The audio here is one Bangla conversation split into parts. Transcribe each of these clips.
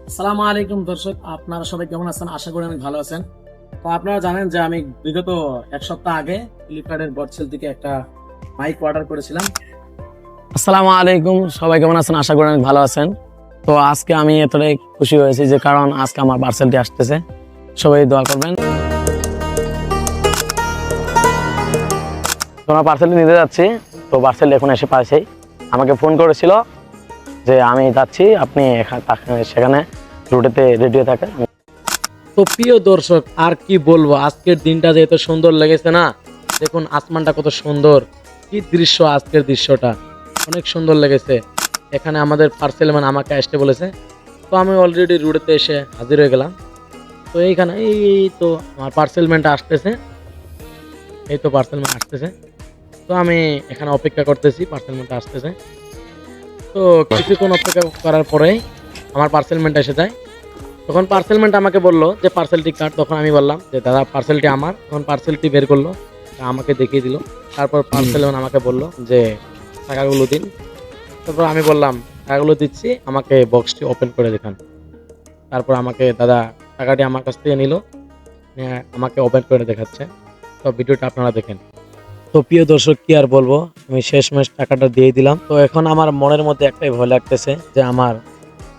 আসসালামু আলাইকুম দর্শক, আপনারা সবাই কেমন আছেন? আশা করি অনেক ভালো আছেন। তো আপনারা জানেন যে আমি বিগত এক সপ্তাহ আগে ফ্লিপকার্টের বটসেল থেকে একটা মাইক অর্ডার করেছিলাম। আসসালামু আলাইকুম, সবাই কেমন আছেন? আশা করি অনেক ভালো আছেন। তো আজকে আমি এতটাই খুশি হয়েছি যে কারণ আজকে আমার পার্সেলটি আসতেছে। সবাই দোয়া করবেন। তোমার পার্সেলটি নিতে যাচ্ছি। তো পার্সেল এখন এসে পাইছেই। আমাকে ফোন করেছিল যে আমি যাচ্ছি, আপনি সেখানে রুটেতে রেডি হয়ে থাকেন। তো প্রিয় দর্শক, আর কি বলবো, আজকের দিনটা যে এত সুন্দর লেগেছে না। দেখুন আসমানটা কত সুন্দর, কি দৃশ্য, আজকের দৃশ্যটা অনেক সুন্দর লেগেছে। এখানে আমাদের পার্সেল ম্যান আমাকে আসতে বলেছে। তো আমি অলরেডি রুটেতে এসে হাজির হয়ে গেলাম। তো এইখানে এই তো আমার পার্সেল ম্যানটা আসতেছে। এই তো পার্সেল ম্যান আসতেছে। তো আমি এখানে অপেক্ষা করতেছি, পার্সেল ম্যানটা আসতেছে। তো কিছুক্ষণ অপেক্ষা করার পরেই আমার পার্সেল ম্যানটা এসে যায়। তখন পার্সেলম্যানটা আমাকে বললো যে পার্সেলটি কাট। তখন আমি বললাম যে দাদা পার্সেলটি আমার। তখন পার্সেলটি বের করলো, আমাকে দেখিয়ে দিল। তারপর পার্সেলম্যান আমাকে বললো যে টাকাগুলো দিন। তারপর আমি বললাম টাকাগুলো দিচ্ছি, আমাকে বক্সটি ওপেন করে দেখান। তারপর আমাকে দাদা টাকাটি আমার কাছ থেকে নিল, নিয়ে আমাকে ওপেন করে দেখাচ্ছে। তো ভিডিওটা আপনারা দেখেন। তো প্রিয় দর্শক, কি আর বলবো, আমি শেষমেশ টাকাটা দিয়ে দিলাম। তো এখন আমার মনের মধ্যে একটাই ভয় লাগতেছে যে আমার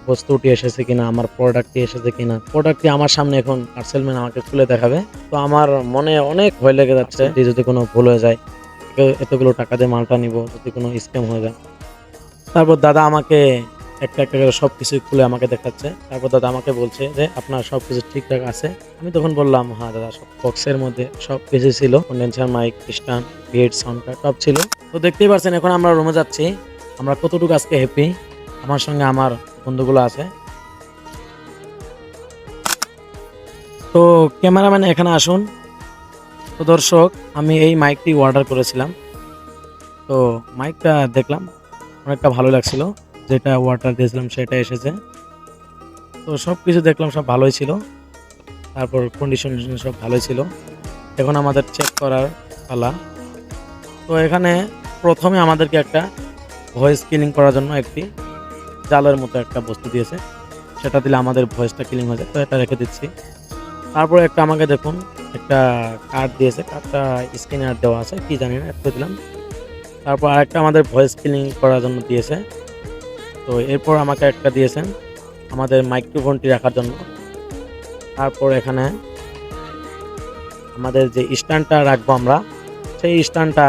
বস্তুটি এসেছে কিনা, আমার প্রোডাক্টটি এসেছে কিনা। প্রোডাক্টটি আমার সামনে এখন পার্সেলম্যান আমাকে খুলে দেখাবে। তো আমার মনে অনেক ভয় লেগে যাচ্ছে যদি কোনো ভুল হয়ে যায়, এতগুলো টাকা দিয়ে মালটা নিব, যদি কোনো স্ক্যাম হয়ে যায়। তারপর দাদা আমাকে একটা একটা করে সবকিছু খুলে আমাকে দেখাচ্ছে। তারপর দাদা আমাকে বলছে যে আপনার সবকিছু ঠিকঠাক আছে। আমি তখন বললাম হ্যাঁ দাদা, সব বক্সের মধ্যে সব কিছু ছিল, condenser mic, stand, head, sound card সব ছিল। তো দেখতেই পাচ্ছেন এখন আমরা রুমে যাচ্ছি। আমরা কতটুকু আজকে হ্যাপি, আমার সঙ্গে আমার বন্ধুগুলো আছে। তো ক্যামেরাম্যান এখানে আসুন। তো দর্শক, আমি এই মাইকটি অর্ডার করেছিলাম। তো মাইকটা দেখলাম, অনেকটা ভালো লাগছিল। যেটা অর্ডার দিয়েছিলাম সেটা এসেছে। তো সব কিছু দেখলাম, সব ভালোই ছিল। তারপর কন্ডিশন সব ভালোই ছিল। এখন আমাদের চেক করার পালা। তো এখানে প্রথমে আমাদেরকে একটা ভয়েস কিলিং করার জন্য একটি জালের মতো একটা বস্তু দিয়েছে। সেটা দিলে আমাদের ভয়েসটা কিলিং হয়ে যায়। তো এটা রেখে দিচ্ছি। তারপরে একটা আমাকে দেখুন একটা কার্ড দিয়েছে, কার্ডটা স্ক্যানার দেওয়া আছে, কি জানি না, একটু দিলাম। তারপর আরেকটা আমাদের ভয়েস ক্লিনিং করার জন্য দিয়েছে। তো এরপর আমাকে একটা দিয়েছেন আমাদের মাইক্রোফোনটি রাখার জন্য। তারপর এখানে আমাদের যে স্ট্যান্ডটা রাখবো আমরা, সেই স্ট্যান্ডটা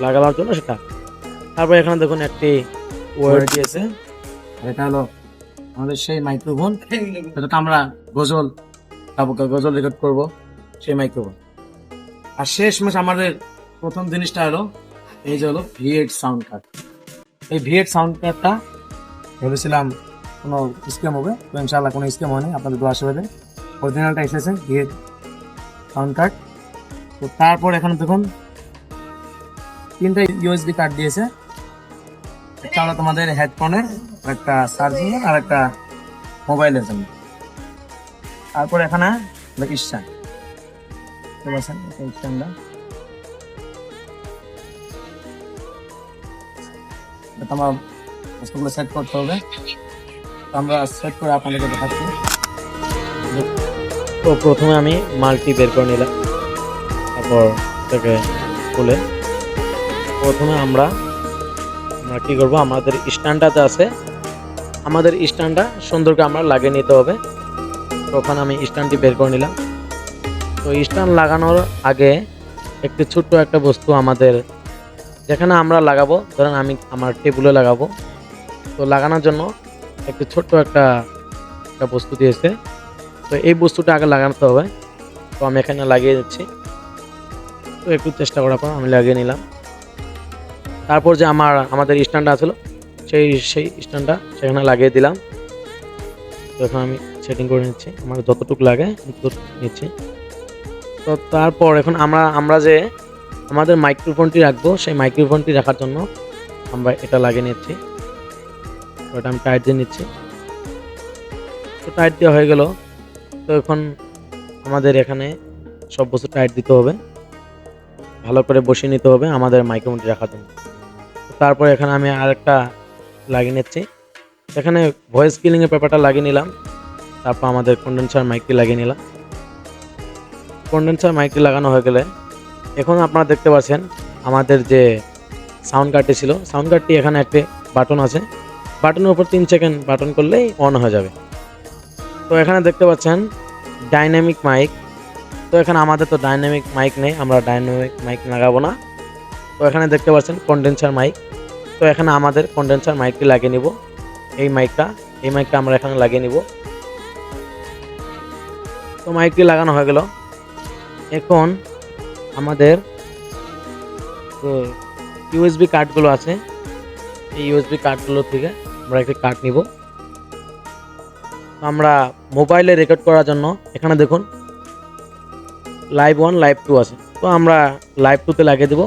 লাগানোর জন্য সেটা। তারপর এখানে দেখুন একটি ওয়ার্ড দিয়েছে, এটা হলো আমাদের সেই মাইক্রোফোন, যেটা আমরা গজল গজল রেকর্ড করবো, সেই মাইক্রোফোন। আর শেষমেশ আমাদের প্রথম জিনিসটা হলো এই যে হলো ভিএড সাউন্ড কার্ড। এই ভিএড সাউন্ড কার্ডটা ভেবেছিলাম কোনো স্ক্যাম হবে, তো ইনশাআল্লাহ কোনো স্ক্যাম হয়নি, আপনাদের দোয়া আশীর্বাদে অরিজিনালটা এসেছে ভিএড সাউন্ড কার্ড। তো তারপর এখানে দেখুন তিনটা ইউএসবি কার্ড দিয়েছে। একটা হলো তোমাদের হেডফোনের, একটা চার্জিং আর একটা মোবাইলের জন্য। তারপর এখানে স্ট্যান্ড, বুঝতে পারছেন স্ট্যান্ডটা, আমার বস্তুগুলো সেট করতে হবে। আমরা সেট করে আপনাদেরকে দেখাচ্ছি। তো প্রথমে আমি মালটি বের করে নিলাম, তারপর এটাকে খুলে প্রথমে আমরা কি করব, আমাদের স্ট্যান্ডটাতে আছে, আমাদের স্ট্যান্ডটা সুন্দর করে আমরা লাগিয়ে নিতে হবে। তখন আমি স্ট্যান্ডটি বের করে নিলাম। তো স্ট্যান্ড লাগানোর আগে একটি ছোট্ট একটা বস্তু আমাদের যেখানে আমরা লাগাবো, ধরেন আমি আমার টেবিলে লাগাবো, তো লাগানোর জন্য একটু ছোট্ট একটা বস্তু দিয়েছে। তো এই বস্তুটা আগে লাগাতে হবে। তো আমি এখানে লাগিয়ে দিচ্ছি। তো একটু চেষ্টা করার পর আমি লাগিয়ে নিলাম। তারপর যে আমাদের স্ট্যান্ডটা ছিল, সেই স্ট্যান্ডটা সেখানে লাগিয়ে দিলাম। তো এখন আমি সেটিং করে নিচ্ছি, আমার যতটুকু লাগে নিচ্ছি। তো তারপর এখন আমরা যে আমাদের মাইক্রোফোনটি রাখবো, সেই মাইক্রোফোনটি রাখার জন্য আমরা এটা লাগিয়ে নিচ্ছি। ওটা আমি টাইট দিয়ে নিচ্ছি। তো টাইট দেওয়া হয়ে গেল। তো এখন আমাদের এখানে সব বস্তু টাইট দিতে হবে, ভালো করে বসিয়ে নিতে হবে আমাদের মাইক্রোফোনটি রাখার জন্য। তারপর এখানে আমি আরেকটা লাগিয়ে নিচ্ছি। এখানে ভয়েস কিলিংয়ের পেপারটা লাগিয়ে নিলাম, তারপর আমাদের কন্ডেন্সার মাইকটি লাগিয়ে নিলাম। কন্ডেন্সার মাইকটি লাগানো হয়ে গেলে এখন আপনারা দেখতে পাচ্ছেন আমাদের যে সাউন্ড কার্ডটি ছিল, সাউন্ড কার্ডটি এখানে একটি বাটন আছে, বাটনের উপর 3 সেকেন্ড বাটন করলেই অন হয়ে যাবে। তো এখানে দেখতে পাচ্ছেন ডাইনামিক মাইক। তো এখানে আমাদের তো ডাইনামিক মাইক নেই, আমরা ডাইনামিক মাইক লাগাবো না। তো এখানে দেখতে পাচ্ছেন কন্ডেন্সার মাইক। তো এখানে আমাদের কন্ডেন্সার মাইকটি লাগিয়ে নিব। এই মাইকটা আমরা এখানে লাগিয়ে নিব। তো মাইকটি লাগানো হয়ে গেল। এখন আমাদের তো ইউএসবি কার্ডগুলো আছে, এই ইউএসবি কার্ডগুলো থেকে আমরা একটি কার্ড নিব। আমরা মোবাইলে রেকর্ড করার জন্য এখানে দেখুন লাইভ 1 লাইভ 2 আছে। তো আমরা লাইভ 2 তে লাগিয়ে দেব।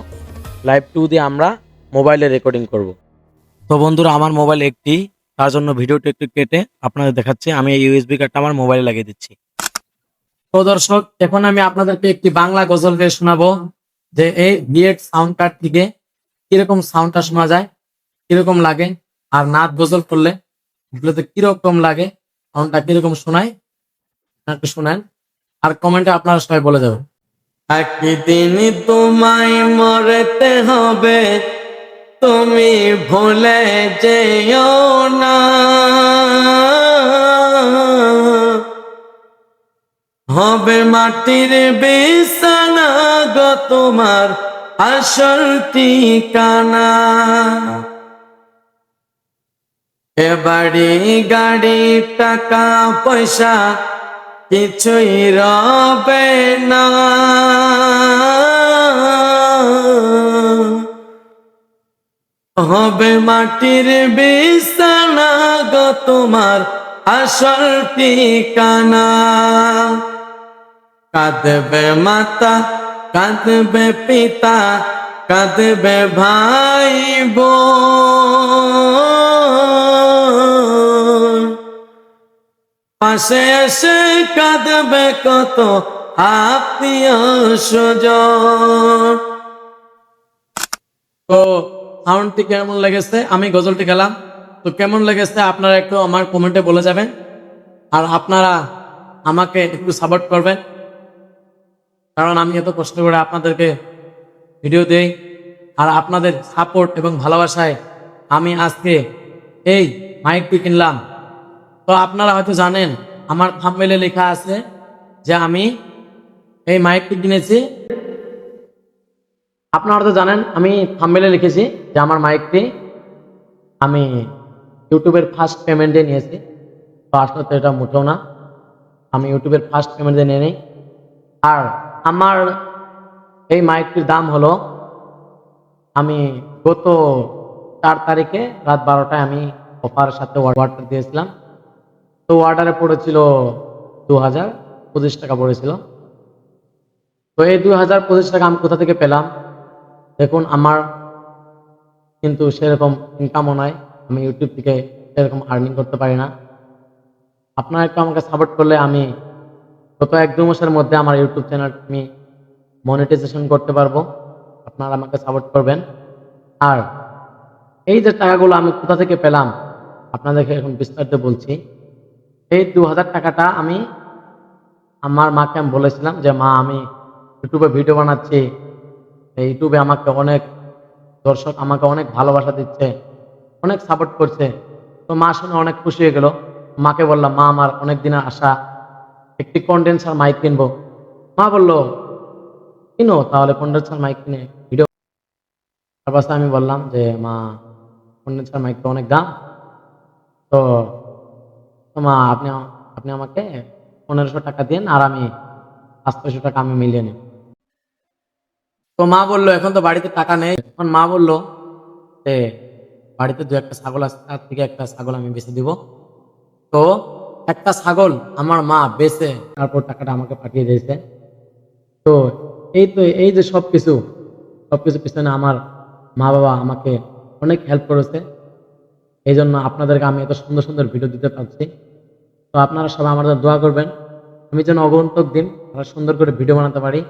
লাইভ 2 দিয়ে আমরা মোবাইলে রেকর্ডিং করব। তো বন্ধুরা আমার মোবাইল একটি, তার জন্য ভিডিওটি একটু কেটে আপনাদের দেখাচ্ছি। আমি এই ইউএসবি কার্ডটা আমার মোবাইলে লাগিয়ে দিচ্ছি। তো দর্শক, এখন আমি আপনাদেরকে একটি বাংলা গজল গেয়ে শোনাবো যে এই ভিএক্স সাউন্ড কার্ড থেকে কিরকম সাউন্ডটা শোনা যায়, কিরকম লাগে, আর নাচ গজল করলে এগুলোতে কিরকম লাগে, সাউন্ডটা কিরকম শোনায় একটু শোনেন, আর কমেন্টে আপনারা সবাই বলে যাবেন। একদিন তোমায় মরতে হবে, তুমি ভুলে যেও না, হবে মাটির বিছানা গো তোমার আসল ঠিকানা। এ বাড়ি গাড়ি টাকা পয়সা কিছুই রবে না, হবে মাটির বিছানা গো তোমার আসল ঠিকানা। কাঁদবে মাতা, কাঁদবে পিতা, কাঁদবে ভাই বোন, পাশে এসে কাঁদবে কত আত্মীয় স্বজন। তো সাউন্ডটি কেমন লেগেছে, আমি গজলটি গেলাম, তো কেমন লেগেছে আপনারা একটু আমার কমেন্টে বলে যাবেন। আর আপনারা আমাকে একটু সাপোর্ট করবেন, কারণ আমি এত কষ্ট করে আপনাদেরকে ভিডিও দেই, আর আপনাদের সাপোর্ট এবং ভালোবাসায় আমি আজকে এই মাইকটি কিনলাম। তো আপনারা হয়তো জানেন আমার থাম্বনেইলে লেখা আছে যে আমি এই মাইকটি কিনেছি। আপনারা তো জানেন আমি থাম্বনেইলে লিখেছি যে আমার মাইকটি আমি ইউটিউবের ফার্স্ট পেমেন্টে নিয়েছি। তো আসলে তো এটা মোটেও না, আমি ইউটিউবের ফার্স্ট পেমেন্টে নিয়ে নিই। আর আমার এই মাইকটির দাম হলো, আমি গত 4 তারিখে রাত 12টায় আমি অফারের সাথে অর্ডার দিয়েছিলাম। তো অর্ডারে পড়েছিল 2025 টাকা পড়েছিল। তো এই 2025 টাকা আমি কোথা থেকে পেলাম দেখুন, আমার কিন্তু সেরকম ইনকামও নয়, আমি ইউটিউব থেকে সেরকম আর্নিং করতে পারি না। আপনারা একটু আমাকে সাপোর্ট করলে আমি গত 1-2 মাসের মধ্যে আমার ইউটিউব চ্যানেল আমি মনিটাইজেশন করতে পারবো। আপনারা আমাকে সাপোর্ট করবেন। আর এই যে টাকাগুলো আমি কোথা থেকে পেলাম আপনাদেরকে এখন বিস্তারিত বলছি। এই 2000 টাকাটা আমি আমার মাকে আমি বলেছিলাম যে মা আমি ইউটিউবে ভিডিও বানাচ্ছি, এই ইউটিউবে আমাকে অনেক দর্শক আমাকে অনেক ভালোবাসা দিচ্ছে, অনেক সাপোর্ট করছে। তো মা শুনে অনেক খুশি হয়ে গেল। মাকে বললাম মা আমার অনেক দিনের আশা একটি কন্ডেন্সার মাইক কিনবো। মা বলল কিনো তাহলে কন্ডেন্সার মাইক কিনে ভিডিও। তারপর আমি বললাম যে মা কন্ডেন্সার মাইক তো অনেক দাম, তো মা আপনি আপনি আমাকে 1500 টাকা দিন আর আমি 500 টাকা আমি মিলিয়ে নেব। তো মা বললো এখন তো বাড়িতে টাকা নেই। এখন মা বললো যে বাড়িতে 2-1টা ছাগল আছে, তার থেকে একটা ছাগল আমি বেচে দিব। তো একটা ছাগল আমার মা বেচে তারপর টাকাটা আমাকে পাঠিয়ে দিয়েছে। তো এই যে সবকিছু পিছনে আমার মা বাবা আমাকে অনেক হেল্প করেছে। এই জন্য আপনাদেরকে আমি এত সুন্দর সুন্দর ভিডিও দিতে পারছি। তো আপনারা সবাই আমাদের দোয়া করবেন, আমি যেন অগন্তুক দিন আমরা সুন্দর করে ভিডিও বানাতে পারি।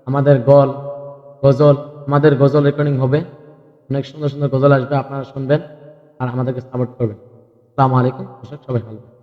আমাদের গজল রেকর্ডিং হবে, অনেক সুন্দর সুন্দর গজল আসবে, আপনারা শুনবেন আর আমাদেরকে সাপোর্ট করবেন। আসসালামু আলাইকুম, দর্শক সবাই ভালো থাকবেন।